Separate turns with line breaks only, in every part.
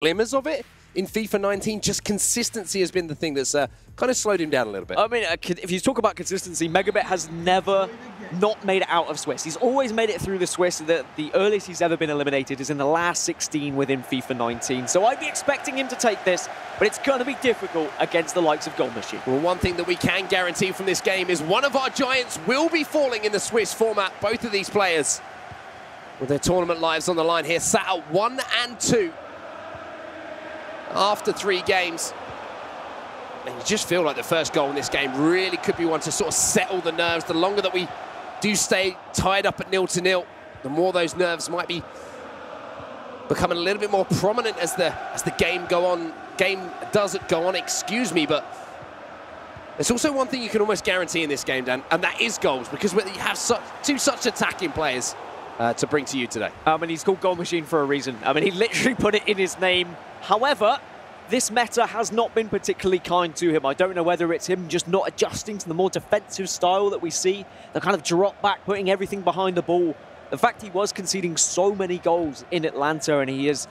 glimmers of it in FIFA 19. Just consistency has been the thing that's kind of slowed him down a little bit.
I mean, if you talk about consistency, Megabit has never not made it out of Swiss. He's always made it through the Swiss. The earliest he's ever been eliminated is in the last 16 within FIFA 19. So I'd be expecting him to take this, but it's going to be difficult against the likes of Goal Machine.
Well, one thing that we can guarantee from this game is one of our giants will be falling in the Swiss format. Both of these players with their tournament lives on the line here, sat at 1 and 2 after 3 games. And you just feel like the first goal in this game really could be one to sort of settle the nerves. The longer that we do stay tied up at 0-0, the more those nerves might be becoming a little bit more prominent as the game does go on, excuse me. But there's also one thing you can almost guarantee in this game, Dan, and that is goals, because you have such attacking players to bring to you today.
And he's called Goal Machine for a reason. I mean, he literally put it in his name. However, this meta has not been particularly kind to him. I don't know whether it's him just not adjusting to the more defensive style that we see, the kind of drop back, putting everything behind the ball. The fact he was conceding so many goals in Atlanta, and he is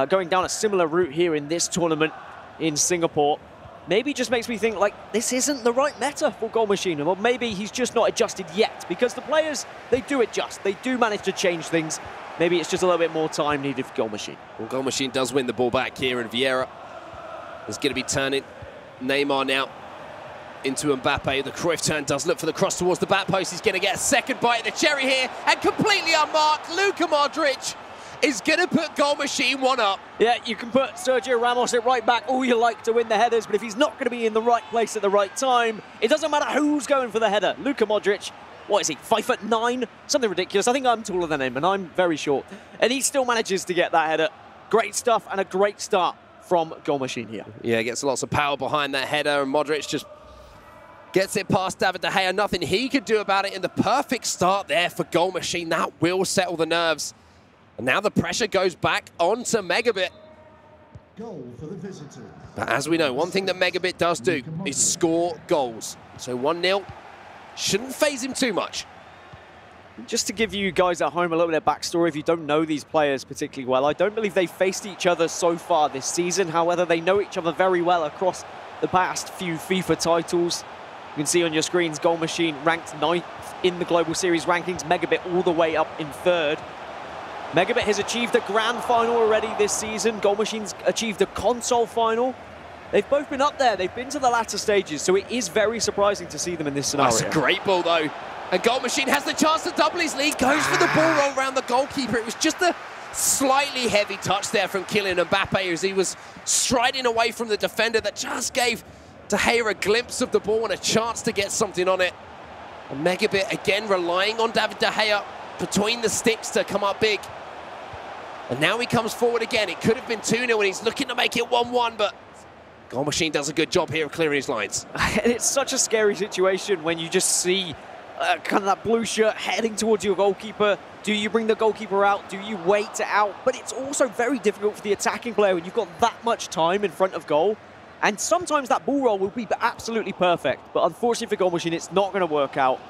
going down a similar route here in this tournament in Singapore, maybe just makes me think, like, this isn't the right meta for Goal Machine. Or maybe he's just not adjusted yet, because the players, they do adjust. They do manage to change things. Maybe it's just a little bit more time needed for Goal Machine.
Well, Goal Machine does win the ball back here, and Vieira is going to be turning Neymar now into Mbappe. The Cruyff turn does look for the cross towards the back post. He's going to get a second bite at the cherry here, and completely unmarked, Luka Modric is going to put Goal Machine 1 up.
Yeah, you can put Sergio Ramos at right back all you like to win the headers, but if he's not going to be in the right place at the right time, it doesn't matter who's going for the header. Luka Modric, what is he, 5'9"? Something ridiculous. I think I'm taller than him, and I'm very short. And he still manages to get that header. Great stuff, and a great start from Goal Machine here.
Yeah, gets lots of power behind that header, and Modric just gets it past David De Gea. Nothing he could do about it, and the perfect start there for Goal Machine. That will settle the nerves. And now the pressure goes back onto Megabit.
Goal for the visitor.
But as we know, one thing that Megabit does do is score goals. So 1-0 shouldn't faze him too much.
Just to give you guys at home a little bit of backstory, if you don't know these players particularly well, I don't believe they've faced each other so far this season. However, they know each other very well across the past few FIFA titles. You can see on your screens, Goal Machine ranked 9th in the Global Series rankings, Megabit all the way up in 3rd. Megabit has achieved a grand final already this season. Goal Machine's achieved a console final. They've both been up there. They've been to the latter stages, so it is very surprising to see them in this scenario.
That's a great ball, though. And Goal Machine has the chance to double his lead. Goes for the ball roll around the goalkeeper. It was just a slightly heavy touch there from Kylian Mbappe as he was striding away from the defender that just gave De Gea a glimpse of the ball and a chance to get something on it. And Megabit again relying on David De Gea between the sticks to come up big. And now he comes forward again. It could have been 2-0 and he's looking to make it 1-1, but Goal Machine does a good job here of clearing his lines.
It's such a scary situation when you just see kind of that blue shirt heading towards your goalkeeper. Do you bring the goalkeeper out? Do you wait it out? But it's also very difficult for the attacking player when you've got that much time in front of goal. And sometimes that ball roll will be absolutely perfect. But unfortunately for Goal Machine, it's not going to work out.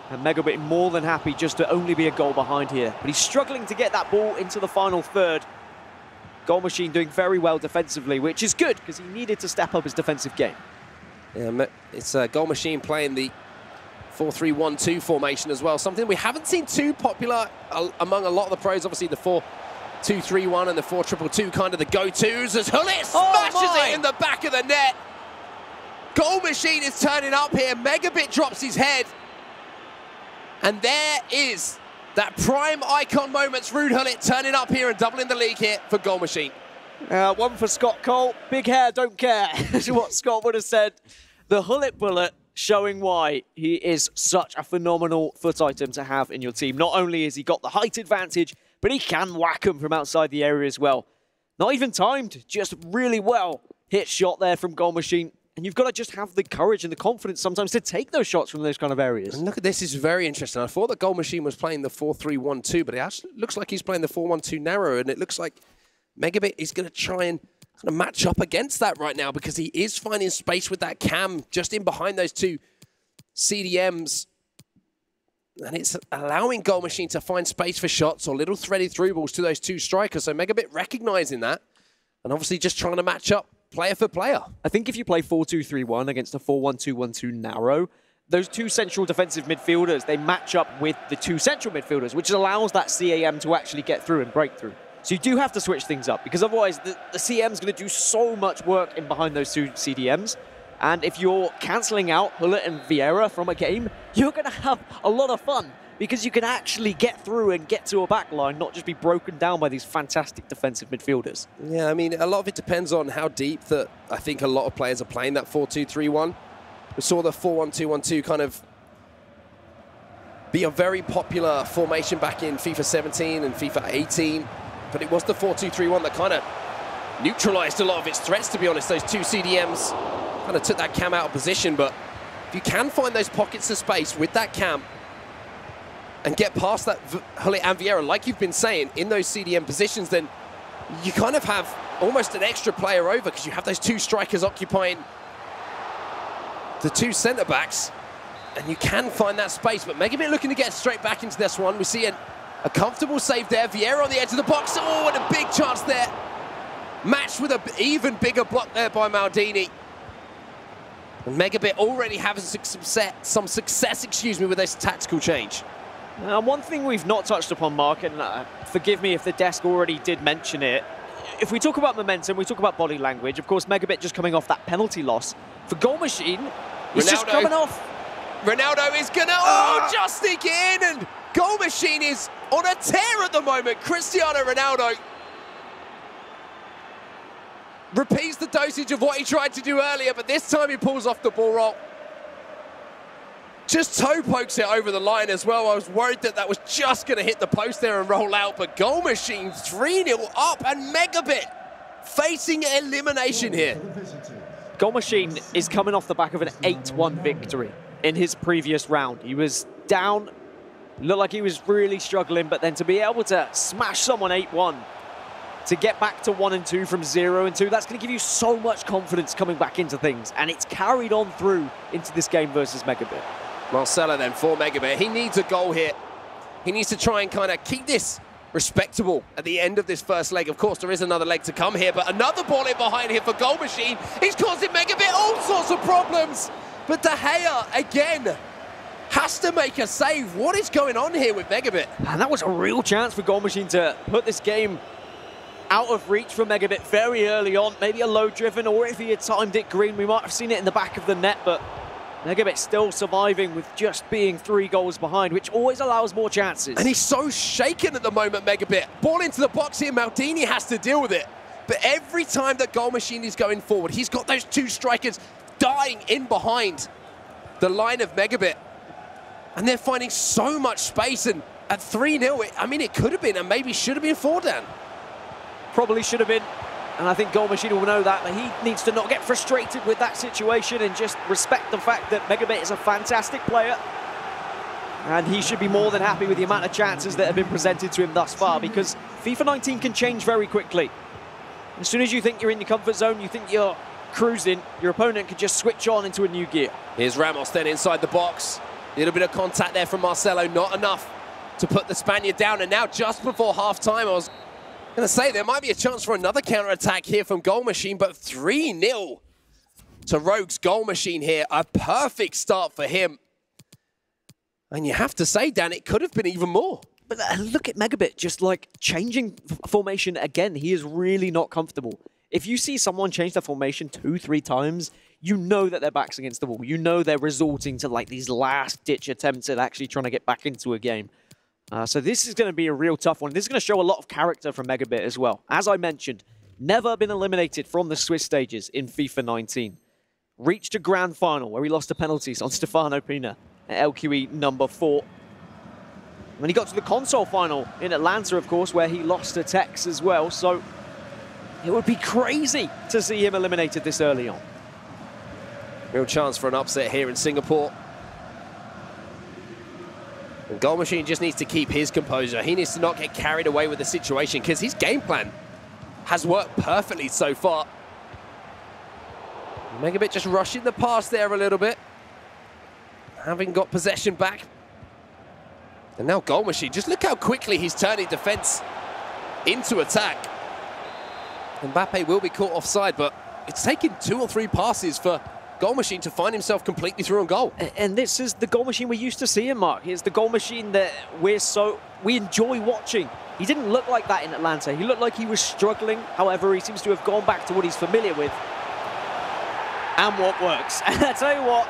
And Megabit more than happy just to only be a goal behind here. But he's struggling to get that ball into the final third. Goal Machine doing very well defensively, which is good because he needed to step up his defensive game.
Yeah, it's Goal Machine playing the 4-3-1-2 formation as well. Something we haven't seen too popular among a lot of the pros. Obviously, the 4-2-3-1 and the 4-2-2 kind of the go-tos as Hullet smashes it in the back of the net. Goal Machine is turning up here. Megabit drops his head. And there is that prime icon moments. Ruud Hullet turning up here and doubling the league here for Goal Machine.
One for Scott Cole. Big hair, don't care, is what Scott would have said. The Hullet bullet showing why he is such a phenomenal FUT item to have in your team. Not only has he got the height advantage, but he can whack them from outside the area as well. Not even timed, just really well hit shot there from Goal Machine. And you've got to just have the courage and the confidence sometimes to take those shots from those kind of areas.
And look at this, is very interesting. I thought that Goal Machine was playing the 4-3-1-2, but it actually looks like he's playing the 4-1-2 narrow, and it looks like Megabit is going to try and kind of match up against that right now because he is finding space with that cam just in behind those two CDMs. And it's allowing Goal Machine to find space for shots or little threaded through balls to those two strikers. So Megabit recognizing that. And obviously just trying to match up player for player.
I think if you play 4-2-3-1 against a 4-1-2-1-2 narrow, those two central defensive midfielders, they match up with the two central midfielders, which allows that CAM to actually get through and break through. So you do have to switch things up, because otherwise the CM is going to do so much work in behind those two CDMs. And if you're cancelling out Hullet and Vieira from a game, you're going to have a lot of fun, because you can actually get through and get to a back line, not just be broken down by these fantastic defensive midfielders.
Yeah, I mean, a lot of it depends on how deep that I think a lot of players are playing that 4-2-3-1. We saw the 4-1-2-1-2 kind of be a very popular formation back in FIFA 17 and FIFA 18, but it was the 4-2-3-1 that kind of neutralized a lot of its threats, to be honest. Those two CDMs kind of took that cam out of position, but if you can find those pockets of space with that cam and get past that Hullet and Vieira, like you've been saying, in those CDM positions, then you kind of have almost an extra player over, because you have those two strikers occupying the two centre-backs, and you can find that space. But Megabit looking to get straight back into this one. We see a comfortable save there. Vieira on the edge of the box. Oh, and a big chance there. Matched with an even bigger block there by Maldini. And Megabit already having some success, with this tactical change.
One thing we've not touched upon, Mark, and forgive me if the desk already did mention it, if we talk about momentum, we talk about body language. Of course, Megabit just coming off that penalty loss. For Goal Machine, he's
Ronaldo.
just coming off.
Ronaldo is gonna, just sneak in, and Goal Machine is on a tear at the moment. Cristiano Ronaldo repeats the dosage of what he tried to do earlier, but this time he pulls off the ball roll. Just toe pokes it over the line as well. I was worried that that was just going to hit the post there and roll out, but Goal Machine 3-0 up, and Megabit facing elimination here.
Goal Machine is coming off the back of an 8-1 victory in his previous round. He was down, looked like he was really struggling, but then to be able to smash someone 8-1, to get back to 1-2 from 0-2, that's going to give you so much confidence coming back into things, and it's carried on through into this game versus Megabit.
Marcelo then for Megabit. He needs a goal here. He needs to try and kind of keep this respectable at the end of this first leg. Of course, there is another leg to come here, but another ball in behind here for Goal Machine. He's causing Megabit all sorts of problems. But De Gea, again, has to make a save. What is going on here with Megabit?
And that was a real chance for Goal Machine to put this game out of reach for Megabit very early on. Maybe a low-driven, or if he had timed it green, we might have seen it in the back of the net, but Megabit still surviving with just being 3 goals behind, which always allows more chances.
And he's so shaken at the moment, Megabit. Ball into the box here, Maldini has to deal with it. But every time that Goal Machine is going forward, he's got those two strikers dying in behind the line of Megabit. And they're finding so much space, and at 3-0, I mean, it could have been, and maybe should have been 4 down.
Probably should have been. And I think Goal Machine will know that, but he needs to not get frustrated with that situation and just respect the fact that Megabit is a fantastic player. And he should be more than happy with the amount of chances that have been presented to him thus far, because FIFA 19 can change very quickly. As soon as you think you're in your comfort zone, you think you're cruising, your opponent could just switch on into a new gear.
Here's Ramos then inside the box. A little bit of contact there from Marcelo, not enough to put the Spaniard down. And now just before half-time, I was going to say there might be a chance for another counter-attack here from Goal Machine, but 3-0 to Rogue's Goal Machine here. A perfect start for him. And you have to say, Dan, it could have been even more.
But look at Megabit just like changing formation again. He is really not comfortable. If you see someone change their formation 2-3 times, you know that their back's against the wall. You know they're resorting to like these last-ditch attempts at actually trying to get back into a game. So this is going to be a real tough one. This is going to show a lot of character from Megabit as well. As I mentioned, never been eliminated from the Swiss stages in FIFA 19. Reached a grand final where he lost to penalties on Stefano Pina at LQE number 4. And then he got to the console final in Atlanta, of course, where he lost to Tex as well. So it would be crazy to see him eliminated this early on.
Real chance for an upset here in Singapore. And Goal Machine just needs to keep his composure. He needs to not get carried away with the situation, because his game plan has worked perfectly so far. Megabit just rushing the pass there a little bit, having got possession back. And now Goal Machine, just look how quickly he's turning defense into attack. Mbappe will be caught offside, but it's taken 2 or 3 passes for Goal Machine to find himself completely through on goal.
And this is the goal machine we're used to seeing, Mark. Here's the goal machine that we enjoy watching. He didn't look like that in Atlanta. He looked like he was struggling. However, he seems to have gone back to what he's familiar with and what works. And I tell you what,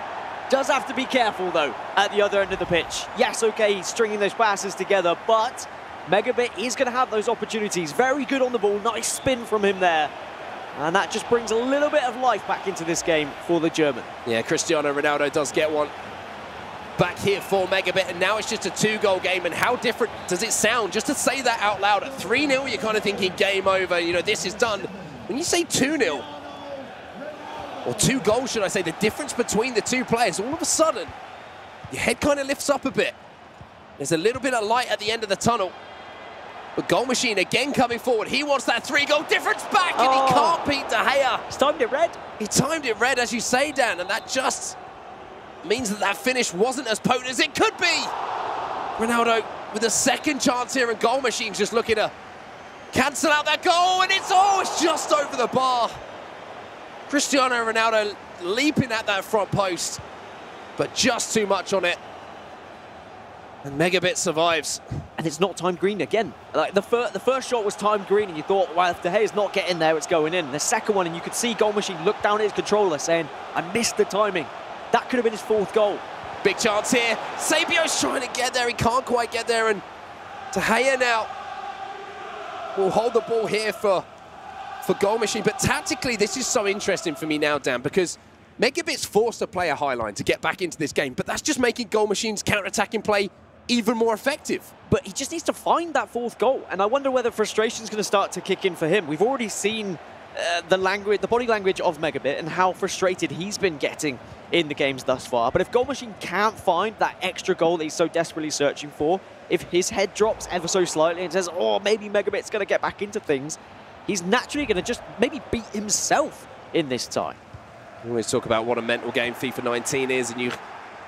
does have to be careful, though, at the other end of the pitch. Yes, okay, he's stringing those passes together, but Megabit is going to have those opportunities. Very good on the ball. Nice spin from him there. And that just brings a little bit of life back into this game for the German.
Yeah, Cristiano Ronaldo does get one back here for Megabit, and now it's just a 2-goal game. And how different does it sound just to say that out loud? At 3-0, you're kind of thinking game over, you know, this is done. When you say 2-0, or 2 goals, should I say, the difference between the 2 players, all of a sudden, your head kind of lifts up a bit. There's a little bit of light at the end of the tunnel. But Goal Machine again coming forward. He wants that 3-goal difference back, and he can't beat De Gea.
He's timed it red.
He timed it red, as you say, Dan, and that just means that that finish wasn't as potent as it could be. Ronaldo with a second chance here, and Goal Machine's just looking to cancel out that goal, and it's just over the bar. Cristiano Ronaldo leaping at that front post, but just too much on it. And Megabit survives.
And it's not timed green again. Like the first shot was timed green, and you thought, well, if De Gea's not getting there, it's going in. The second one, and you could see Goal Machine look down at his controller saying, I missed the timing. That could have been his 4th goal.
Big chance here. Sabio's trying to get there. He can't quite get there. And De Gea now will hold the ball here for Goal Machine. But tactically, this is so interesting for me now, Dan, because Megabit's forced to play a high line to get back into this game. But that's just making Goal Machine's counter-attacking play even more effective.
But he just needs to find that 4th goal. And I wonder whether frustration is going to start to kick in for him. We've already seen the body language of Megabit and how frustrated he's been getting in the games thus far. But if Goal Machine can't find that extra goal that he's so desperately searching for, if his head drops ever so slightly and says, oh, maybe Megabit's going to get back into things, he's naturally going to just maybe beat himself in this tie.
We always talk about what a mental game FIFA 19 is, and you're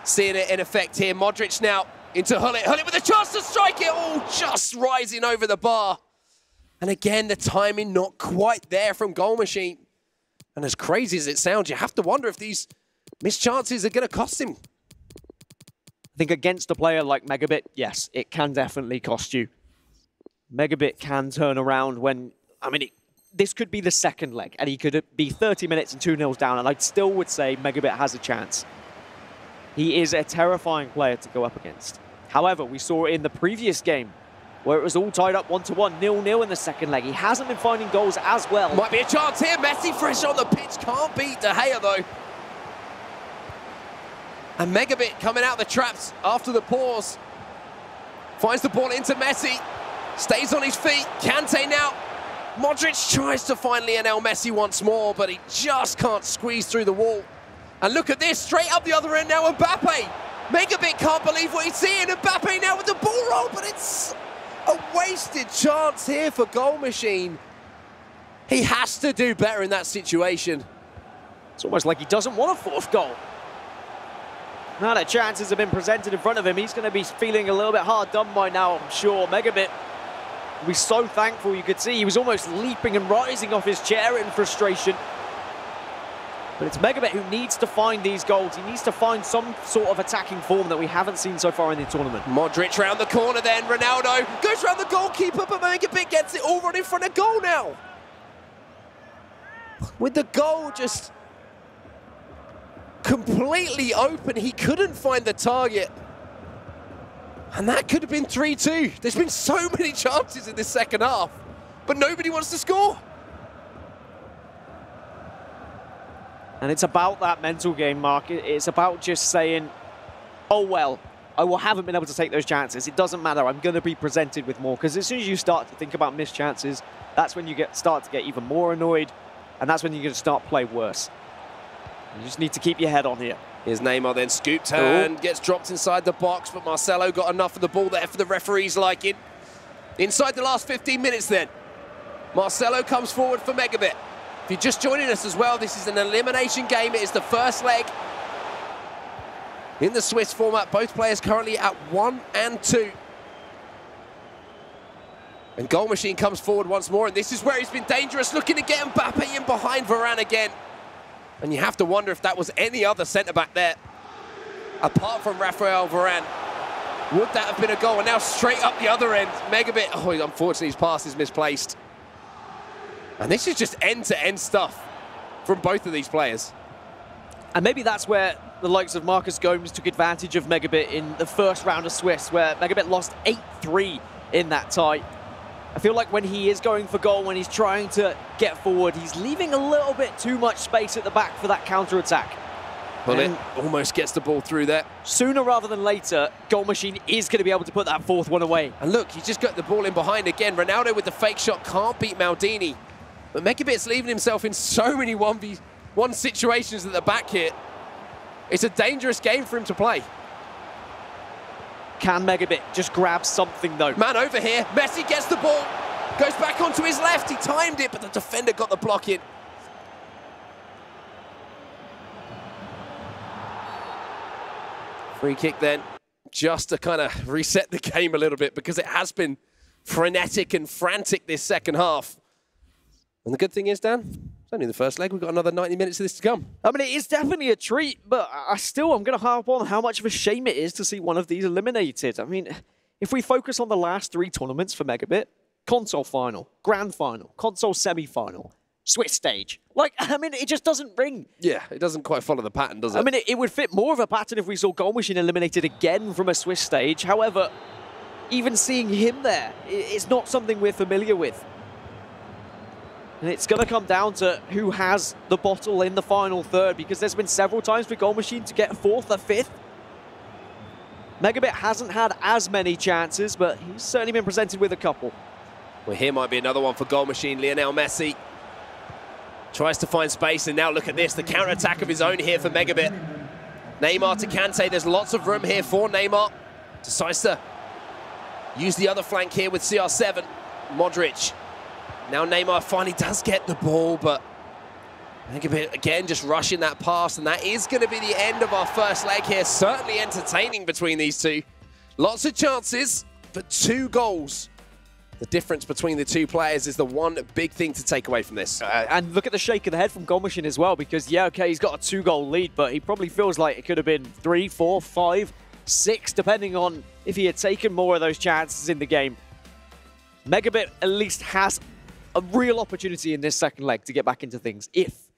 seeing it in effect here. Modric now into Hullet. Hullet with a chance to strike it. Oh, just rising over the bar. And again, the timing not quite there from Goal Machine. And as crazy as it sounds, you have to wonder if these missed chances are going to cost him.
I think against a player like Megabit, yes, it can definitely cost you. Megabit can turn around when, I mean, this could be the second leg, and he could be 30 minutes and 2-0 down, and I still would say Megabit has a chance. He is a terrifying player to go up against. However, we saw it in the previous game, where it was all tied up 1-1, 0-0 in the second leg. He hasn't been finding goals as well.
Might be a chance here. Messi fresh on the pitch. Can't beat De Gea, though. And Megabit coming out the traps after the pause. Finds the ball into Messi. Stays on his feet. Kante now. Modric tries to find Lionel Messi once more, but he just can't squeeze through the wall. And look at this, straight up the other end now, Mbappe. Megabit can't believe what he's seeing. Mbappe now with the ball roll, but it's a wasted chance here for Goal Machine. He has to do better in that situation.
It's almost like he doesn't want a 4th goal. Now that chances have been presented in front of him, he's going to be feeling a little bit hard done by now, I'm sure. Megabit will be so thankful. You could see he was almost leaping and rising off his chair in frustration. But it's Megabit who needs to find these goals. He needs to find some sort of attacking form that we haven't seen so far in the tournament.
Modric round the corner then. Ronaldo goes round the goalkeeper, but Megabit gets it all right in front of goal now. With the goal just completely open, he couldn't find the target. And that could have been 3-2. There's been so many chances in this second half, but nobody wants to score.
And it's about that mental game, Mark. It's about just saying, oh, well, I haven't been able to take those chances. It doesn't matter. I'm going to be presented with more. Because as soon as you start to think about missed chances, that's when you start to get even more annoyed. And that's when you're going to start to play worse. You just need to keep your head on here.
Here's Neymar then scooped and gets dropped inside the box. But Marcelo got enough of the ball there for the referee's liking. Inside the last 15 minutes then. Marcelo comes forward for Megabit. If you're just joining us as well, this is an elimination game. It is the first leg in the Swiss format. Both players currently at 1 and 2. And Goal Machine comes forward once more, and this is where he's been dangerous, looking to get Mbappe in behind Varane again. And you have to wonder if that was any other centre-back there, apart from Raphael Varane. Would that have been a goal? And now straight up the other end, Megabit. Oh, unfortunately, his pass is misplaced. And this is just end-to-end stuff from both of these players.
And maybe that's where the likes of Marcus Gomes took advantage of Megabit in the first round of Swiss, where Megabit lost 8-3 in that tie. I feel like when he is going for goal, when he's trying to get forward, he's leaving a little bit too much space at the back for that counter-attack.
Well, it almost gets the ball through there.
Sooner rather than later, Goal Machine is going to be able to put that fourth one away.
And look, he just got the ball in behind again. Ronaldo with the fake shot can't beat Maldini. But Megabit's leaving himself in so many 1v1 situations at the back here. It's a dangerous game for him to play.
Can Megabit just grab something, though?
Man over here. Messi gets the ball. Goes back onto his left. He timed it, but the defender got the block in. Free kick then, just to kind of reset the game a little bit, because it has been frenetic and frantic this second half. And the good thing is, Dan, it's only the first leg. We've got another 90 minutes of this to come.
I mean, it is definitely a treat, but I'm going to harp on how much of a shame it is to see one of these eliminated. I mean, if we focus on the last 3 tournaments for Megabit, console final, grand final, console semi-final, Swiss stage. Like, I mean, it just doesn't ring.
Yeah, it doesn't quite follow the pattern, does it?
I mean, it would fit more of a pattern if we saw Goal Machine eliminated again from a Swiss stage. However, even seeing him there, it's not something we're familiar with. And it's going to come down to who has the bottle in the final third, because there's been several times for Goal Machine to get 4th or 5th. Megabit hasn't had as many chances, but he's certainly been presented with a couple.
Well, here might be another one for Goal Machine. Lionel Messi tries to find space, and now look at this, the counter-attack of his own here for Megabit. Neymar to Kante, there's lots of room here for Neymar. Decides to use the other flank here with CR7. Modric. Now Neymar finally does get the ball, but Megabit again just rushing that pass, and that is going to be the end of our first leg here. Certainly entertaining between these two. Lots of chances, but 2 goals. The difference between the 2 players is the one big thing to take away from this.
And look at the shake of the head from Goal Machine as well, because, yeah, okay, he's got a 2-goal lead, but he probably feels like it could have been 3, 4, 5, 6, depending on if he had taken more of those chances in the game. Megabit at least has a real opportunity in this second leg to get back into things, if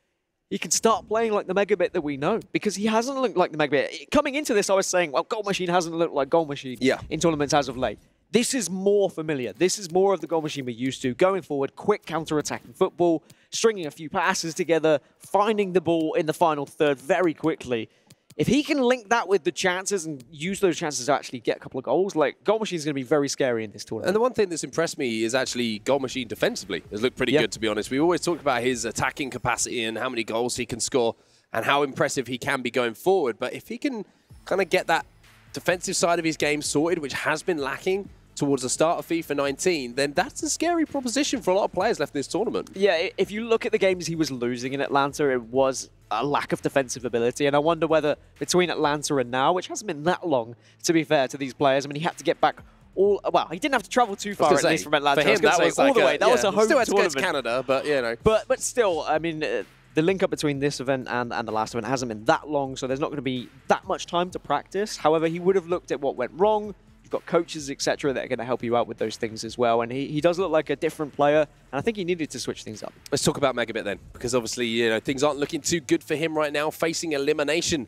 he can start playing like the Megabit that we know, because he hasn't looked like the Megabit. Coming into this, I was saying, well, Goal Machine hasn't looked like Goal Machine in tournaments as of late. This is more familiar. This is more of the Goal Machine we're used to. Going forward, quick counter-attacking football, stringing a few passes together, finding the ball in the final third very quickly. If he can link that with the chances and use those chances to actually get a couple of goals, like, Goal Machine is going to be very scary in this tournament.
And the one thing that's impressed me is actually Goal Machine defensively has looked pretty good, to be honest. We always talk about his attacking capacity and how many goals he can score and how impressive he can be going forward. But if he can kind of get that defensive side of his game sorted, which has been lacking towards the start of FIFA 19, then that's a scary proposition for a lot of players left in this tournament.
Yeah, if you look at the games he was losing in Atlanta, it was a lack of defensive ability. And I wonder whether between Atlanta and now, which hasn't been that long, to be fair to these players, I mean, he had to get back well, he didn't have to travel too far at least from Atlanta.
For him, that was all the way.
That was a home
tournament. Still had to go to
Canada,
but, you know.
But still, I mean, the link up between this event and the last event hasn't been that long, so there's not going to be that much time to practice. However, he would have looked at what went wrong. You've got coaches, etc., that are going to help you out with those things as well. And he does look like a different player, and I think he needed to switch things up.
Let's talk about Megabit then, because obviously, you know, things aren't looking too good for him right now, facing elimination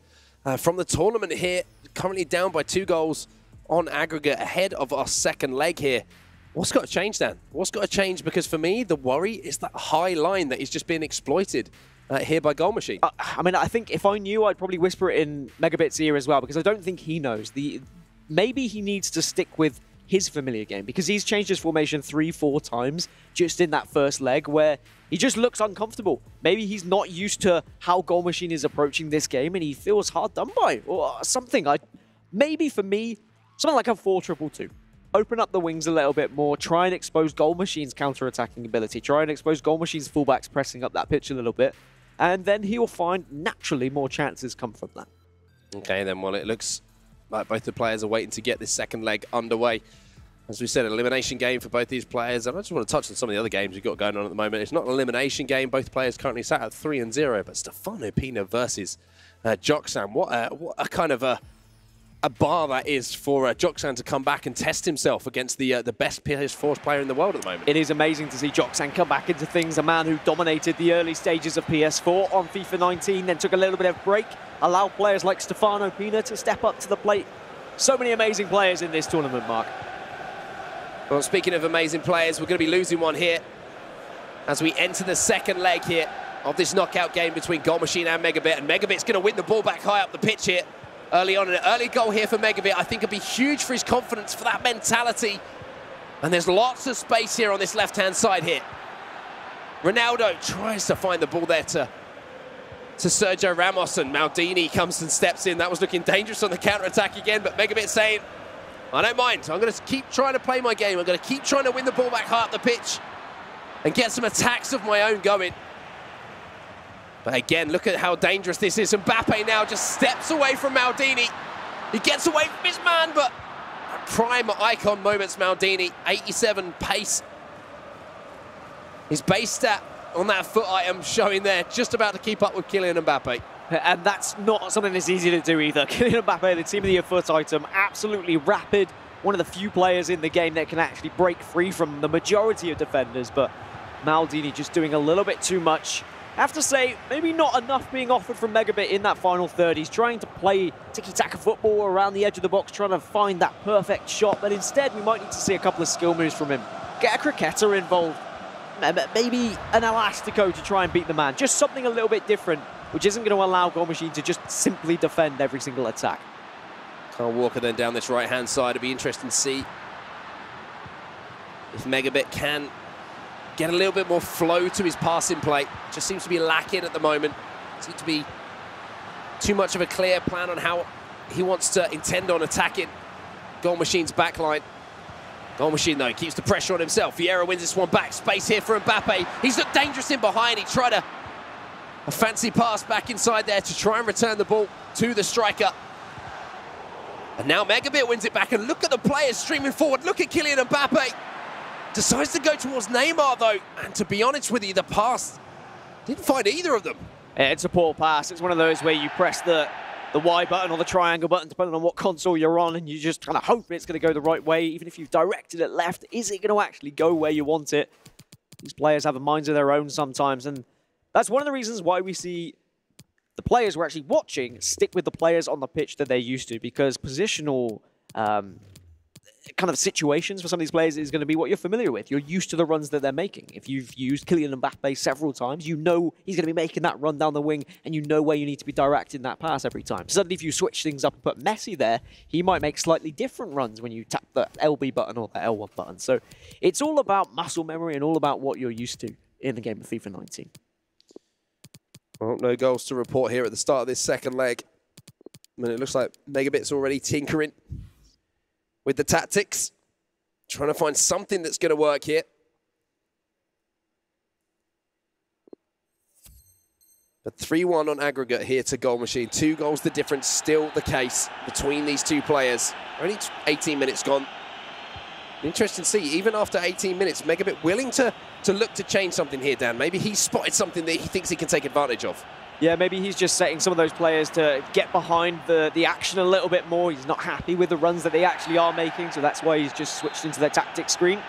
from the tournament here, currently down by 2 goals on aggregate ahead of our second leg here. What's got to change, Dan? What's got to change? Because for me, the worry is that high line that is just being exploited here by Goal Machine.
I mean, I think if I knew, I'd probably whisper it in Megabit's ear as well, because I don't think he knows. Maybe he needs to stick with his familiar game, because he's changed his formation 3-4 times just in that first leg where he just looks uncomfortable. Maybe he's not used to how Goal Machine is approaching this game and he feels hard done by or something. Maybe for me, something like a 4-2-2. Open up the wings a little bit more, try and expose Goal Machine's counter-attacking ability, try and expose Goal Machine's fullbacks pressing up that pitch a little bit, and then he will find naturally more chances come from that.
Okay, then, well, it looks like both the players are waiting to get this second leg underway. As we said, an elimination game for both these players. And I just want to touch on some of the other games we've got going on at the moment. It's not an elimination game. Both players currently sat at 3-0. But Stefano Pina versus Joksan. What a kind of a bar that is for Joksan to come back and test himself against the best PS4 player in the world at the moment.
It is amazing to see Joksan come back into things. A man who dominated the early stages of PS4 on FIFA 19, then took a little bit of a break, allowed players like Stefano Pina to step up to the plate. So many amazing players in this tournament, Mark.
Well, speaking of amazing players, we're going to be losing one here as we enter the second leg here of this knockout game between Goal Machine and Megabit. And Megabit's going to win the ball back high up the pitch here early on. An early goal here for Megabit, I think, would be huge for his confidence, for that mentality. And there's lots of space here on this left-hand side here. Ronaldo tries to find the ball there to Sergio Ramos, and Maldini comes and steps in. That was looking dangerous on the counter-attack again, but Megabit saying, I don't mind. I'm going to keep trying to play my game. I'm going to keep trying to win the ball back high up the pitch and get some attacks of my own going. But again, look at how dangerous this is. Mbappe now just steps away from Maldini. He gets away from his man, but prime icon moments, Maldini. 87 pace. His base stat on that FUT item showing there, just about to keep up with Kylian Mbappe.
And that's not something that's easy to do either. Kylian Mbappe, the team of the year FUT item, absolutely rapid. One of the few players in the game that can actually break free from the majority of defenders, but Maldini just doing a little bit too much. I have to say, maybe not enough being offered from Megabit in that final third. He's trying to play tiki-taka football around the edge of the box, trying to find that perfect shot, but instead we might need to see a couple of skill moves from him. Get a cricketer involved, maybe an elastico to try and beat the man. Just something a little bit different, which isn't going to allow Goal Machine to just simply defend every single attack.
Kyle Walker then down this right-hand side. It'll be interesting to see if Megabit can get a little bit more flow to his passing play. Just seems to be lacking at the moment. Seems to be too much of a clear plan on how he wants to intend on attacking Goal Machine's backline. Goal Machine, though, keeps the pressure on himself. Vieira wins this one back. Space here for Mbappe. He's looked dangerous in behind. He tried a fancy pass back inside there to try and return the ball to the striker. And now Megabit wins it back. And look at the players streaming forward. Look at Kylian Mbappe. Decides to go towards Neymar, though. And to be honest with you, the pass didn't find either of them.
It's a poor pass. It's one of those where you press the Y button or the triangle button, depending on what console you're on, and you just kind of hope it's going to go the right way. Even if you've directed it left, is it going to actually go where you want it? These players have minds of their own sometimes, and that's one of the reasons why we see the players we're actually watching stick with the players on the pitch that they're used to, because positional kind of situations for some of these players is going to be what you're familiar with. You're used to the runs that they're making. If you've used Kylian Mbappe several times, you know he's going to be making that run down the wing, and you know where you need to be directing that pass every time. Suddenly, if you switch things up and put Messi there, he might make slightly different runs when you tap the LB button or the L1 button. So it's all about muscle memory and all about what you're used to in the game of FIFA 19.
Well, no goals to report here at the start of this second leg. I mean, it looks like Megabit's already tinkering with the tactics, trying to find something that's going to work here. But 3-1 on aggregate here to Goal Machine. 2 goals the difference, still the case between these two players. Only 18 minutes gone. Interesting to see, even after 18 minutes, Megabit willing to look to change something here, Dan. Maybe he's spotted something that he thinks he can take advantage of. Yeah,
maybe he's just setting some of those players to get behind the action a little bit more. He's not happy with the runs that they actually are making, so that's why he's just switched into their tactics screen.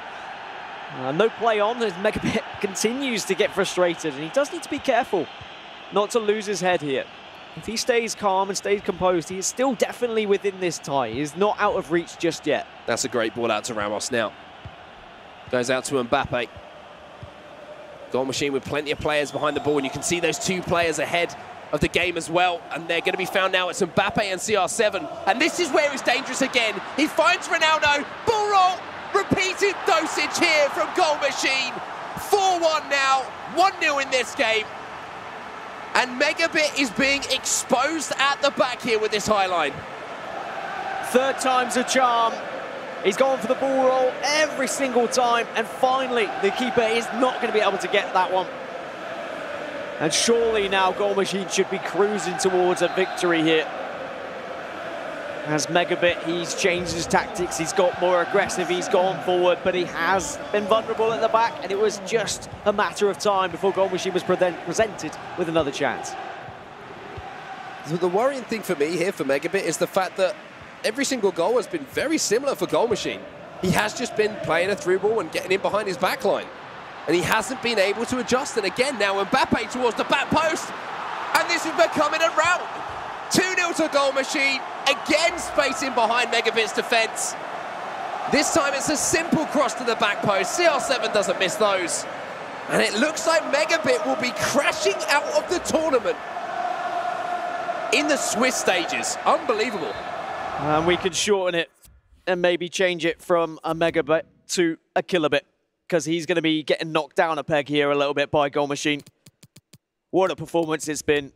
No play on as Megabit continues to get frustrated, and he does need to be careful not to lose his head here. If he stays calm and stays composed, he is still definitely within this tie. He is not out of reach just yet.
That's a great ball out to Ramos now. Goes out to Mbappe. Goal Machine with plenty of players behind the ball, and you can see those 2 players ahead of the game as well, and they're going to be found now. It's Mbappe and CR7, and this is where it's dangerous again. He finds Ronaldo, ball roll, repeated dosage here from Goal Machine. 4-1 now, 1-0 in this game. And Megabit is being exposed at the back here with this high line.
3rd time's a charm. He's gone for the ball roll every single time, and finally the keeper is not going to be able to get that one. And surely now Goal Machine should be cruising towards a victory here. As Megabit, he's changed his tactics, he's got more aggressive, he's gone forward, but he has been vulnerable at the back, and it was just a matter of time before Goal Machine was presented with another chance.
The worrying thing for me here for Megabit is the fact that every single goal has been very similar for Goal Machine. He has just been playing a through ball and getting in behind his back line. And he hasn't been able to adjust. And again, now Mbappe towards the back post. And this is becoming a rout. 2-0 to Goal Machine. Again, spacing behind Megabit's defense. This time it's a simple cross to the back post. CR7 doesn't miss those. And it looks like Megabit will be crashing out of the tournament in the Swiss stages. Unbelievable.
And we could shorten it and maybe change it from a Megabit to a Kilobit, because he's going to be getting knocked down a peg here a little bit by Goal Machine. What a performance it's been.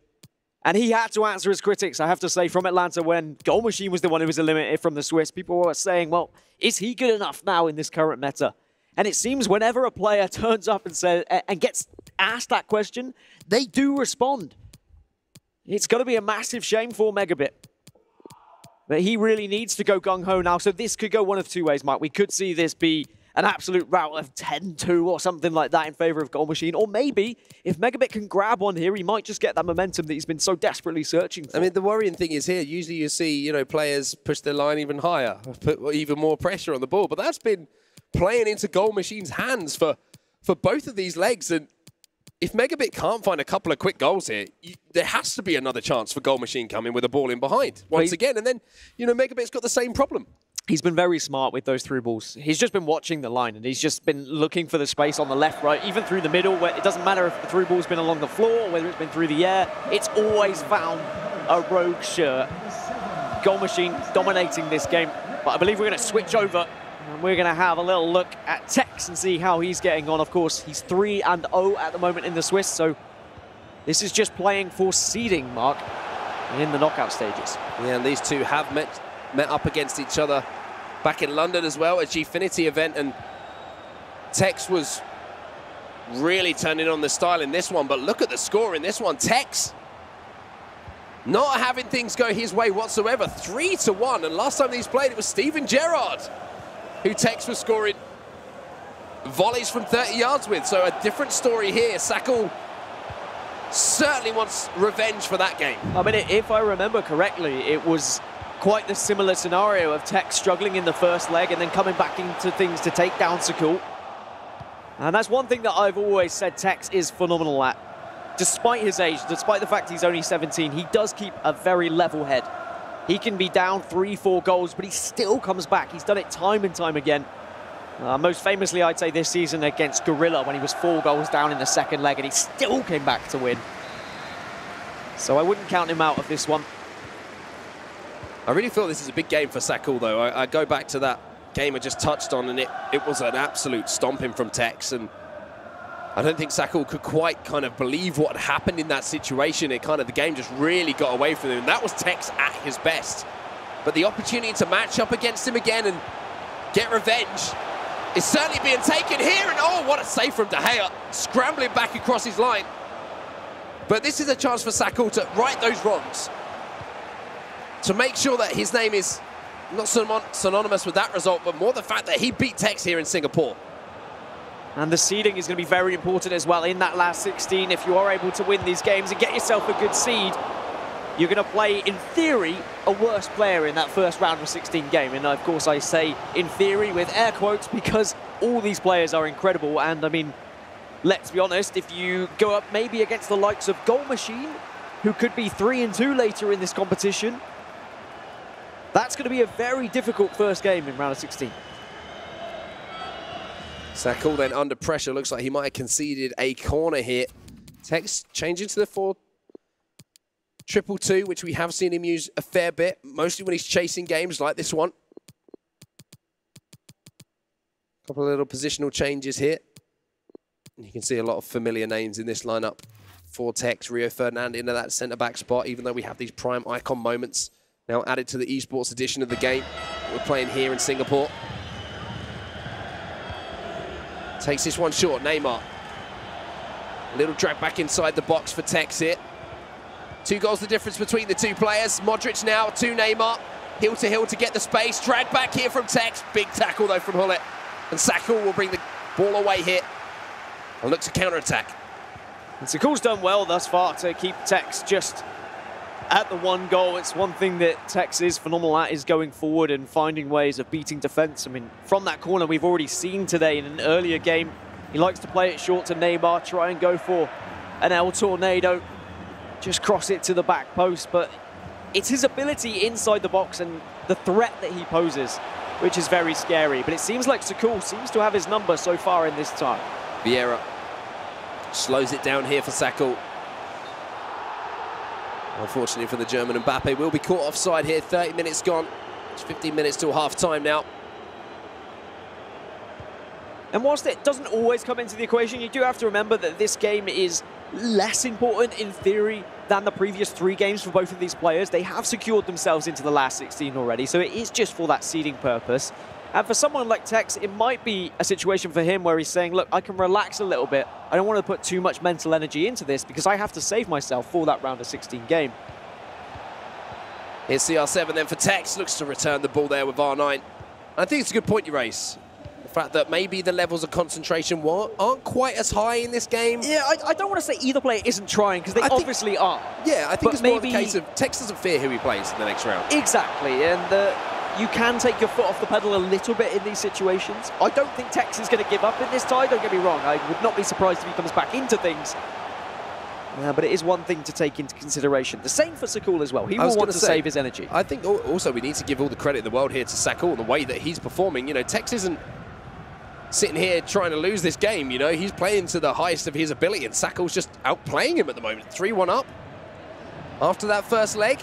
And he had to answer his critics, I have to say, from Atlanta when Goal Machine was the one who was eliminated from the Swiss. People were saying, well, is he good enough now in this current meta? And it seems whenever a player turns up and says and gets asked that question, they do respond. It's going to be a massive shame for Megabit. But he really needs to go gung-ho now. So this could go one of two ways, Mike. We could see this be an absolute rout of 10-2 or something like that in favor of Goal Machine. Or maybe, if Megabit can grab one here, he might just get that momentum that he's been so desperately searching for.
I mean, the worrying thing is here, usually you see, you know, players push their line even higher, put even more pressure on the ball. But that's been playing into Goal Machine's hands for both of these legs. And if Megabit can't find a couple of quick goals here, there has to be another chance for Goal Machine coming with a ball in behind once again. And then, you know, Megabit's got the same problem.
He's been very smart with those through balls. He's just been watching the line, and he's just been looking for the space on the left, right, even through the middle, where it doesn't matter if the through ball's been along the floor or whether it's been through the air. It's always found a rogue shirt. Goal Machine dominating this game. But I believe we're going to switch over, and we're going to have a little look at Tex and see how he's getting on. Of course, he's 3-0 at the moment in the Swiss, so this is just playing for seeding, Mark, in the knockout stages.
Yeah, and these two have met up against each other back in London as well, a Gfinity event, and Tex was really turning on the style in this one, but look at the score in this one. Tex not having things go his way whatsoever, 3-1, and last time these played it was Steven Gerrard who Tex was scoring volleys from 30 yards with, so a different story here. Sakal certainly wants revenge for that game.
I mean, if I remember correctly, it was quite the similar scenario of Tex struggling in the first leg and then coming back into things to take down Sakal. And that's one thing that I've always said Tex is phenomenal at. Despite his age, despite the fact he's only 17, he does keep a very level head. He can be down 3-4 goals, but he still comes back. He's done it time and time again. Most famously, I'd say this season against Gorilla when he was 4 goals down in the second leg and he still came back to win. So I wouldn't count him out of this one.
I really feel this is a big game for Sakal, though. I go back to that game I just touched on, and it was an absolute stomping from Tex, and I don't think Sakal could quite kind of believe what had happened in that situation. The game just really got away from him, and that was Tex at his best. But the opportunity to match up against him again and get revenge is certainly being taken here, and oh, what a save from De Gea, scrambling back across his line. But this is a chance for Sakal to right those wrongs, to make sure that his name is not synonymous with that result, but more the fact that he beat Tex here in Singapore.
And the seeding is going to be very important as well in that last 16. If you are able to win these games and get yourself a good seed, you're going to play, in theory, a worse player in that first round of 16 game. And of course, I say in theory with air quotes because all these players are incredible. And I mean, let's be honest, if you go up maybe against the likes of Goal Machine, who could be 3-2 later in this competition, that's going to be a very difficult first game in round of 16.
Sakal then under pressure. Looks like he might have conceded a corner here. Tex changing to the 4-2-2, which we have seen him use a fair bit, mostly when he's chasing games like this one. Couple of little positional changes here. And you can see a lot of familiar names in this lineup for Tex. Rio Ferdinand into that centre-back spot, even though we have these prime icon moments now added to the esports edition of the game we're playing here in Singapore. Takes this one short, Neymar. A little drag back inside the box for Tex here. 2 goals the difference between the two players. Modric now to Neymar. Heel to heel to get the space. Drag back here from Tex. Big tackle, though, from Hullet. And Sakul will bring the ball away here and look to counter-attack.
And Sakul's done well thus far to keep Tex just at the one goal. It's one thing that Tex is phenomenal at, is going forward and finding ways of beating defense. I mean, from that corner we've already seen today in an earlier game, he likes to play it short to Neymar, try and go for an El Tornado, just cross it to the back post. But it's his ability inside the box and the threat that he poses, which is very scary. But it seems like Sakul seems to have his number so far in this time.
Vieira slows it down here for Sakul. Unfortunately for the German, Mbappe will be caught offside here. 30 minutes gone. It's 15 minutes till half-time now.
And whilst it doesn't always come into the equation, you do have to remember that this game is less important in theory than the previous 3 games for both of these players. They have secured themselves into the last 16 already, so it is just for that seeding purpose. And for someone like Tex, it might be a situation for him where he's saying, look, I can relax a little bit. I don't want to put too much mental energy into this because I have to save myself for that round of 16 game.
Here's CR7 then for Tex. Looks to return the ball there with R9. I think it's a good point you raise. The fact that maybe the levels of concentration aren't quite as high in this game.
Yeah, I don't want to say either player isn't trying, because they obviously are.
Yeah, I think it's more the case of Tex doesn't fear who he plays in the next round.
Exactly, and you can take your foot off the pedal a little bit in these situations. I don't think Tex is going to give up in this tie, don't get me wrong. I would not be surprised if he comes back into things. But it is one thing to take into consideration. The same for Sakul as well. He will want to save his energy.
I think also we need to give all the credit in the world here to Sakul, the way that he's performing. You know, Tex isn't sitting here trying to lose this game, you know. He's playing to the highest of his ability, and Sakul's just outplaying him at the moment. 3-1 up after that first leg.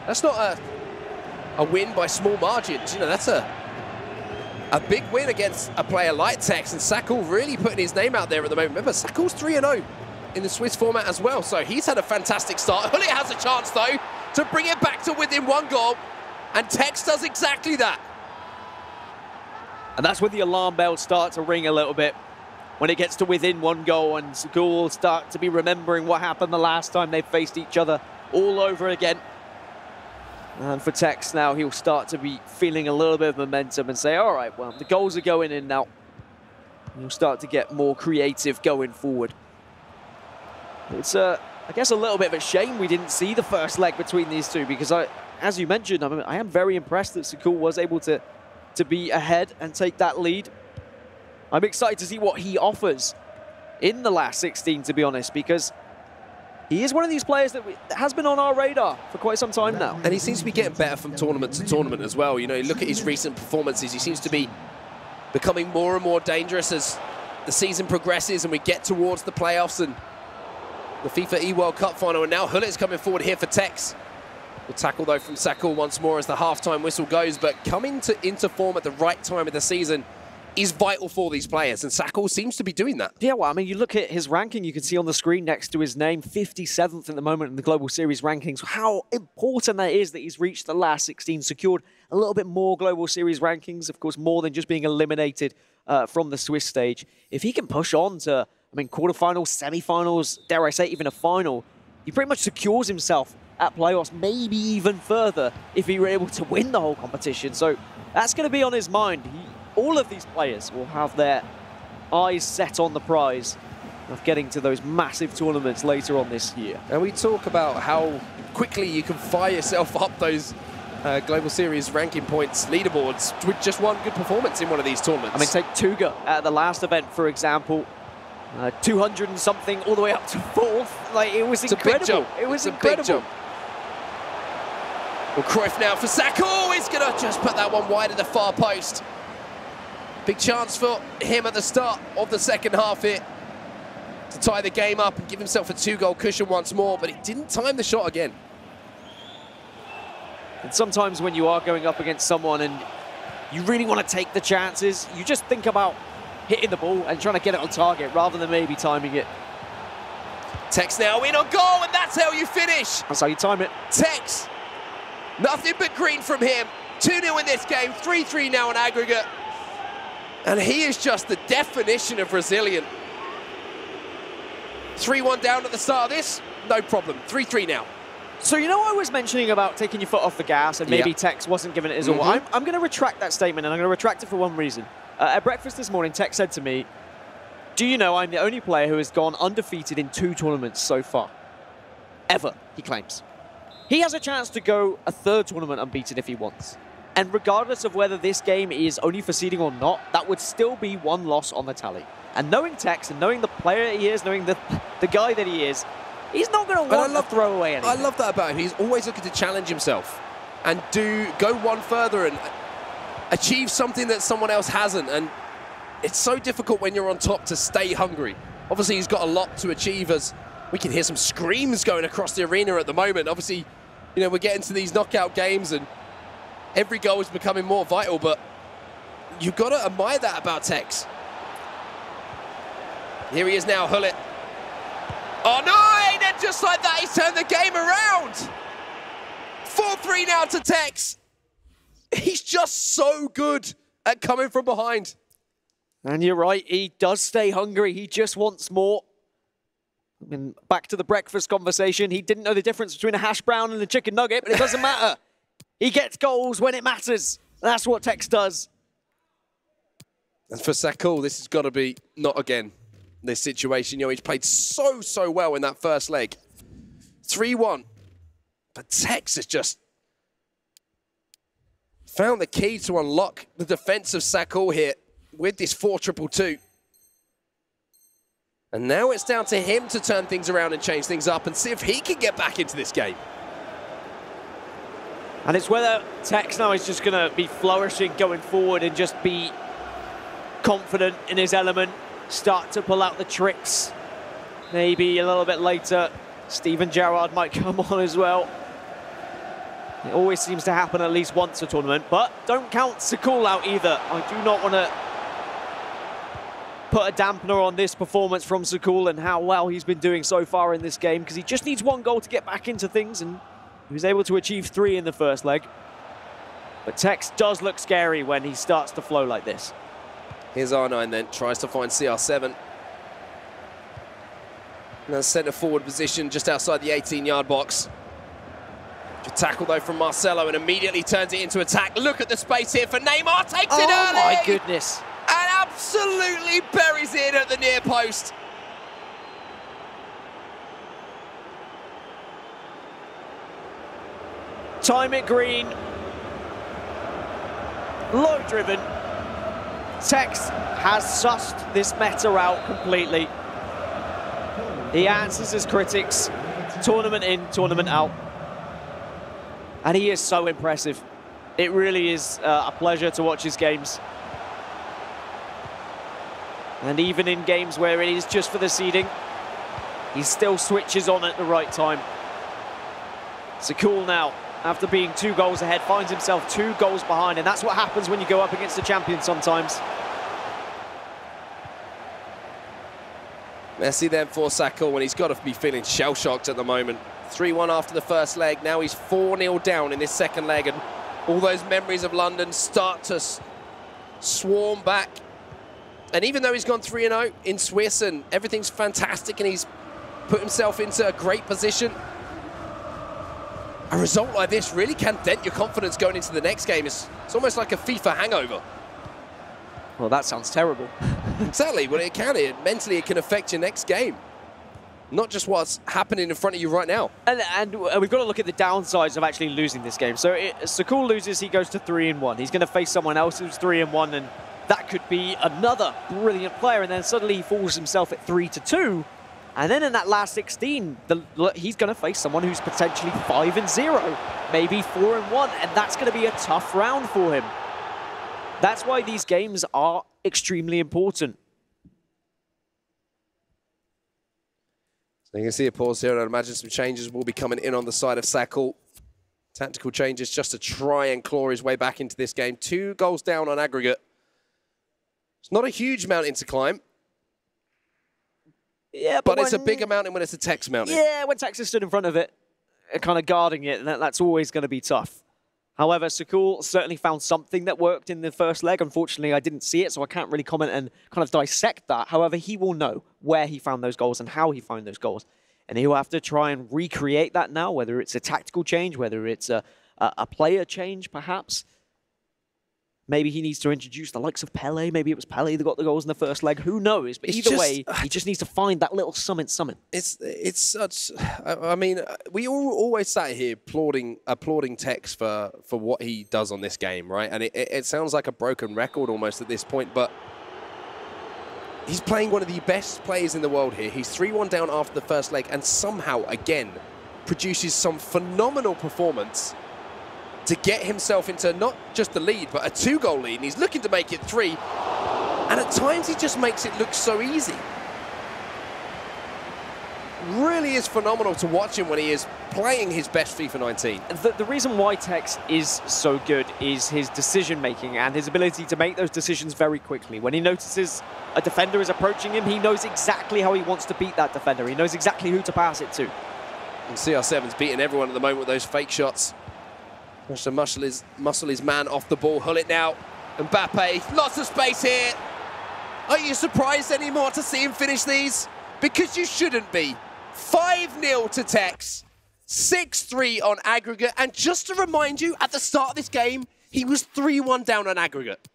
That's not a win by small margins. You know, that's a big win against a player like Tex, and Sakul really putting his name out there at the moment. Remember, Sakul's 3-0 in the Swiss format as well, so he's had a fantastic start. Hullet has a chance, though, to bring it back to within 1 goal, and Tex does exactly that.
And that's when the alarm bells start to ring a little bit. When it gets to within 1 goal, and Sakul will start to be remembering what happened the last time they faced each other all over again. And for Tex now, he'll start to be feeling a little bit of momentum and say, all right, well, the goals are going in now. He'll start to get more creative going forward. It's, I guess, a little bit of a shame we didn't see the first leg between these two, because, as you mentioned, I am very impressed that Sakul was able to be ahead and take that lead. I'm excited to see what he offers in the last 16, to be honest, because he is one of these players that has been on our radar for quite some time now.
And he seems to be getting better from tournament to tournament as well. You know, look at his recent performances. He seems to be becoming more and more dangerous as the season progresses and we get towards the playoffs and the FIFA E-World Cup final. And now Hullet's coming forward here for Tex. Good tackle, though, from Sakul once more as the halftime whistle goes. But coming into form at the right time of the season is vital for these players, and Sakul seems to be doing that.
Yeah, well, I mean, you look at his ranking, you can see on the screen next to his name, 57th at the moment in the Global Series rankings. How important that is that he's reached the last 16, secured a little bit more Global Series rankings, of course, more than just being eliminated from the Swiss stage. If he can push on to, I mean, quarterfinals, semi-finals, dare I say even a final, he pretty much secures himself at playoffs, maybe even further if he were able to win the whole competition. So that's going to be on his mind. All of these players will have their eyes set on the prize of getting to those massive tournaments later on this year.
And we talk about how quickly you can fire yourself up those Global Series ranking points leaderboards with just one good performance in one of these tournaments.
I mean, take Tuga at the last event, for example. 200 and something all the way up to 4th. Like, it was incredible. It was incredible.
Well, Cruyff now for Sakul. He's going to just put that one wide at the far post. Big chance for him at the start of the second half here to tie the game up and give himself a 2-goal cushion once more, but he didn't time the shot again.
And sometimes when you are going up against someone and you really want to take the chances, you just think about hitting the ball and trying to get it on target rather than maybe timing it.
Tex now in on goal, and that's how you finish.
That's how you time it.
Tex, nothing but green from him. 2-0 in this game, 3-3 now on aggregate. And he is just the definition of resilient. 3-1 down at the start of this, no problem. 3-3 now.
So, you know, I was mentioning about taking your foot off the gas and maybe Tex wasn't giving it his all. I'm going to retract that statement, and I'm going to retract it for one reason. At breakfast this morning, Tex said to me, do you know I'm the only player who has gone undefeated in 2 tournaments so far? Ever, he claims. He has a chance to go a 3rd tournament unbeaten if he wants. And regardless of whether this game is only for seeding or not, that would still be 1 loss on the tally. And knowing Tex and knowing the player he is, knowing the guy that he is, he's not going to want to throw away anything.
I love that about him. He's always looking to challenge himself and go one further and achieve something that someone else hasn't. And it's so difficult when you're on top to stay hungry. Obviously, he's got a lot to achieve, as we can hear some screams going across the arena at the moment. Obviously, you know, we're getting to these knockout games and every goal is becoming more vital, but you've got to admire that about Tex. Here he is now, Hullet. Oh no, and just like that, he's turned the game around. 4-3 now to Tex. He's just so good at coming from behind.
And you're right, he does stay hungry. He just wants more. I mean, back to the breakfast conversation. He didn't know the difference between a hash brown and a chicken nugget, but it doesn't matter. He gets goals when it matters. That's what Tex does.
And for Sakul, this has got to be not again this situation. You know, he's played so well in that first leg. 3-1. But Tex has just found the key to unlock the defense of Sakul here with this 4-2-2. And now it's down to him to turn things around and change things up and see if he can get back into this game.
And it's whether Tex now is just going to be flourishing going forward and just be confident in his element, start to pull out the tricks. Maybe a little bit later, Steven Gerrard might come on as well. It always seems to happen at least once a tournament, but don't count Sakul out either. I do not want to put a dampener on this performance from Sakul and how well he's been doing so far in this game, because he just needs 1 goal to get back into things, and he was able to achieve 3 in the first leg. But Tex does look scary when he starts to flow like this.
Here's R9 then, tries to find CR7. Now centre forward position just outside the 18-yard box. Good tackle though from Marcelo, and immediately turns it into attack. Look at the space here for Neymar, takes it early!
Oh my goodness.
And absolutely buries it at the near post.
Time it green. Low driven. Tex has sussed this meta out completely. He answers his critics. Tournament in, tournament out. And he is so impressive. It really is a pleasure to watch his games. And even in games where it is just for the seeding, he still switches on at the right time. Sakul now, after being 2 goals ahead, finds himself 2 goals behind, and that's what happens when you go up against the champion sometimes.
Messi then for Sakul when he's got to be feeling shell-shocked at the moment. 3-1 after the first leg, now he's 4-0 down in this second leg, and all those memories of London start to swarm back. And even though he's gone 3-0 in Swiss and everything's fantastic and he's put himself into a great position, a result like this really can dent your confidence going into the next game. It's almost like a FIFA hangover.
Well, that sounds terrible.
Exactly, well it can. Mentally it can affect your next game. Not just what's happening in front of you right now.
And we've got to look at the downsides of actually losing this game. So Sakul loses, he goes to 3-1. He's going to face someone else who's 3-1, and that could be another brilliant player, and then suddenly he falls himself at 3-2. And then in that last 16, he's going to face someone who's potentially 5-0, maybe 4-1, and that's going to be a tough round for him. That's why these games are extremely important.
So you can see a pause here, and I'd imagine some changes will be coming in on the side of Sakul. Tactical changes just to try and claw his way back into this game. 2 goals down on aggregate. It's not a huge mountain to climb.
Yeah,
but it's a bigger mountain when it's a Tex mountain.
Yeah, when Tex is stood in front of it, kind of guarding it, that's always going to be tough. However, Sakul certainly found something that worked in the first leg. Unfortunately, I didn't see it, so I can't really comment and kind of dissect that. However, he will know where he found those goals and how he found those goals. And he'll have to try and recreate that now, whether it's a tactical change, whether it's a player change, perhaps. Maybe he needs to introduce the likes of Pele. Maybe it was Pele that got the goals in the first leg. Who knows? But either way, he just needs to find that little summit.
It's such... I mean, we always sat here applauding Tex for what he does on this game, right? And it sounds like a broken record almost at this point, but he's playing one of the best players in the world here. He's 3-1 down after the first leg and somehow, again, produces some phenomenal performance to get himself into not just the lead, but a 2-goal lead, and he's looking to make it 3. And at times, he just makes it look so easy. Really is phenomenal to watch him when he is playing his best FIFA 19.
The reason why Tex is so good is his decision-making and his ability to make those decisions very quickly. When he notices a defender is approaching him, he knows exactly how he wants to beat that defender. He knows exactly who to pass it to.
And CR7's beating everyone at the moment with those fake shots. Wants to muscle his man off the ball. Hull it now. Mbappe, lots of space here. Are you surprised anymore to see him finish these? Because you shouldn't be. 5-0 to Tex. 6-3 on aggregate. And just to remind you, at the start of this game, he was 3-1 down on aggregate.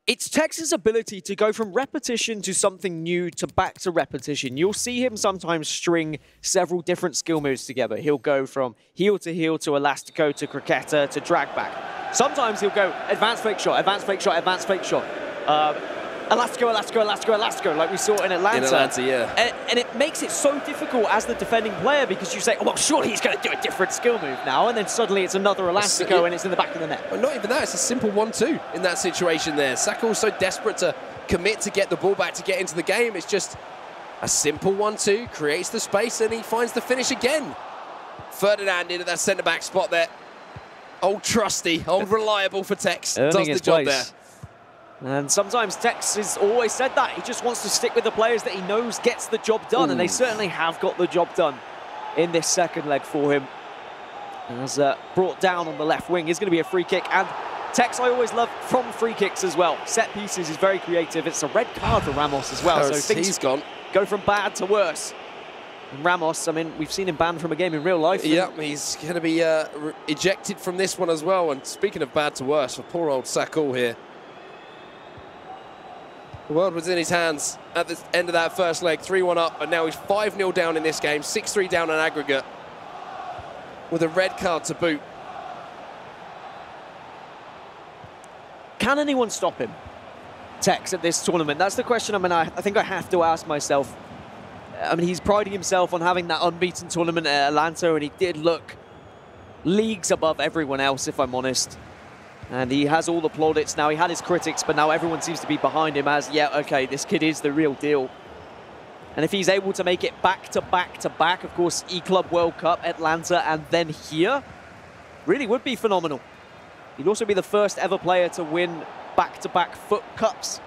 It's Tex's ability to go from repetition to something new to back to repetition. You'll see him sometimes string several different skill moves together. He'll go from heel to elastico to croqueta to drag back. Sometimes he'll go advanced fake shot, advanced fake shot, advanced fake shot. Elastico, elastico, elastico, elastico, like we saw in Atlanta.
In Atlanta, yeah.
And it makes it so difficult as the defending player because you say, oh, well, surely he's going to do a different skill move now, and then suddenly it's another elastico and it's in the back of the net.
Well, not even that, it's a simple 1-2 in that situation there. Saka's so desperate to commit to get the ball back to get into the game. It's just a simple 1-2, creates the space, and he finds the finish again. Ferdinand into that centre-back spot there. Old trusty, old reliable for Tex. Does the job there.
And sometimes Tex has always said that. He just wants to stick with the players that he knows gets the job done. Ooh. And they certainly have got the job done in this second leg for him. As brought down on the left wing is going to be a free kick. And Tex, I always love from free kicks as well. Set pieces is very creative. It's a red card for Ramos as well. So things go from bad to worse. And Ramos, I mean, we've seen him banned from a game in real life.
Yeah, he's going to be ejected from this one as well. And speaking of bad to worse, for poor old Saka here. The world was in his hands at the end of that first leg, 3-1 up, and now he's 5-0 down in this game, 6-3 down on aggregate, with a red card to boot.
Can anyone stop him, Tex, at this tournament? That's the question I think I have to ask myself. I mean, he's priding himself on having that unbeaten tournament at Atlanta, and he did look leagues above everyone else, if I'm honest. And he has all the plaudits now. He had his critics, but now everyone seems to be behind him as, yeah, okay, this kid is the real deal. And if he's able to make it back to back to back, of course, E-Club World Cup, Atlanta, and then here, really would be phenomenal. He'd also be the first ever player to win back-to-back FUT Cups.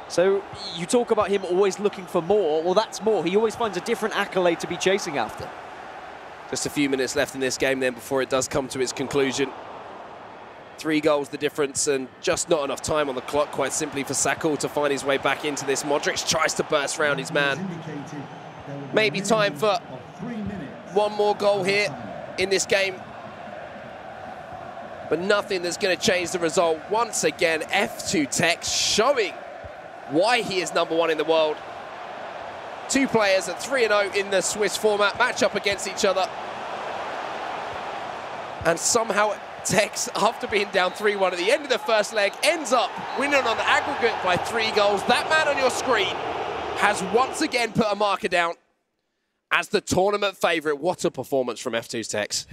So you talk about him always looking for more. Well, that's more. He always finds a different accolade to be chasing after.
Just a few minutes left in this game then before it does come to its conclusion. 3 goals the difference, and just not enough time on the clock, quite simply, for Saka to find his way back into this. Modric tries to burst round his man. Maybe time for one more goal here in this game. But nothing that's going to change the result. Once again, F2 Tex showing why he is #1 in the world. 2 players at 3-0 in the Swiss format, match up against each other. And somehow Tex, after being down 3-1 at the end of the first leg, ends up winning on the aggregate by 3 goals. That man on your screen has once again put a marker down as the tournament favourite. What a performance from F2's Tex.